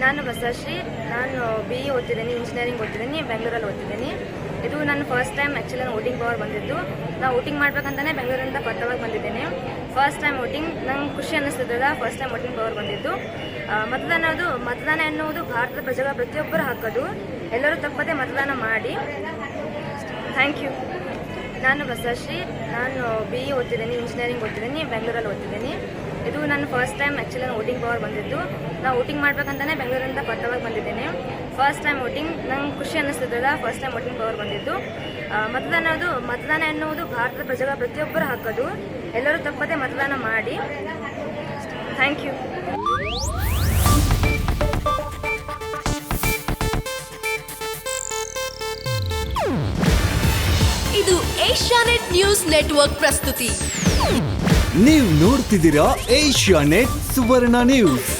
ನಾನು ಬಸಶ್ರೀ. ನಾನು BE ಓದ್ತಿದ್ದೀನಿ, engineering ಓದ್ತಿದ್ದೀನಿ, ಬೆಂಗಳೂರಲ್ಲಿ ಓದ್ತಿದ್ದೀನಿ. ಇದು ನನ್ನ ಫಸ್ಟ್ ಟೈಮ್ ಆ್ಯಕ್ಚುಲಿ ನಾನು ವೋಟಿಂಗ್ ಪವರ್ ಬಂದಿದ್ದು. ನಾನು ವೋಟಿಂಗ್ ಮಾಡ್ಬೇಕಂತಲೇ ಬೆಂಗಳೂರಿಂದ ಪಟ್ಟವಾಗಿ ಬಂದಿದ್ದೀನಿ. ಫಸ್ಟ್ ಟೈಮ್ ವೋಟಿಂಗ್ ನಂಗೆ ಖುಷಿ ಅನ್ನಿಸ್ತಿದ್ದಲ್ಲ. ಫಸ್ಟ್ ಟೈಮ್ ವೋಟಿಂಗ್ ಪವರ್ ಬಂದಿದ್ದು. ಮತದಾನ ಎನ್ನುವುದು ಭಾರತದ ಪ್ರಜೆಗಳ ಪ್ರತಿಯೊಬ್ಬರು ಹಾಕೋದು. ಎಲ್ಲರೂ ತಪ್ಪದೆ ಮತದಾನ ಮಾಡಿ. Thank you. ನಾನು ಬಸಶ್ರೀ. ನಾನು BE ಓದ್ತಿದ್ದೀನಿ, ಇಂಜಿನಿಯರಿಂಗ್ ಓದ್ತಿದ್ದೀನಿ, ಬೆಂಗಳೂರಲ್ಲಿ ಓದ್ತಿದ್ದೀನಿ. ಇದು ನನ್ನ ಫಸ್ಟ್ ಟೈಮ್ ಆ್ಯಕ್ಚುಲಿ ನಾನು ವೋಟಿಂಗ್ ಪವರ್ ಬಂದಿದ್ದು. ನಾವು ವೋಟಿಂಗ್ ಮಾಡ್ಬೇಕಂತಲೇ ಬೆಂಗಳೂರಿಂದ ಪಟ್ಟವಾಗಿ ಬಂದಿದ್ದೀನಿ. ಫಸ್ಟ್ ಟೈಮ್ ವೋಟಿಂಗ್ ನಂಗೆ ಖುಷಿ ಅನ್ನಿಸ್ತಿದ್ದಲ್ಲ. ಫಸ್ಟ್ ಟೈಮ್ ವೋಟಿಂಗ್ ಪವರ್ ಬಂದಿದ್ದು. ಮತದಾನ ಎನ್ನುವುದು ಭಾರತದ ಪ್ರಜೆಗಳ ಪ್ರತಿಯೊಬ್ಬರು ಹಾಕೋದು. ಎಲ್ಲರೂ ತಪ್ಪದೆ ಮತದಾನ ಮಾಡಿ. Thank you. ಇದು ಏಷ್ಯಾನೆಟ್ ನ್ಯೂಸ್ ನೆಟ್ವರ್ಕ್ ಪ್ರಸ್ತುತಿ. ನೀವು ನೋಡ್ತಿದ್ದೀರಾ ಏಷ್ಯಾನೆಟ್ ಸುವರ್ಣ ನ್ಯೂಸ್.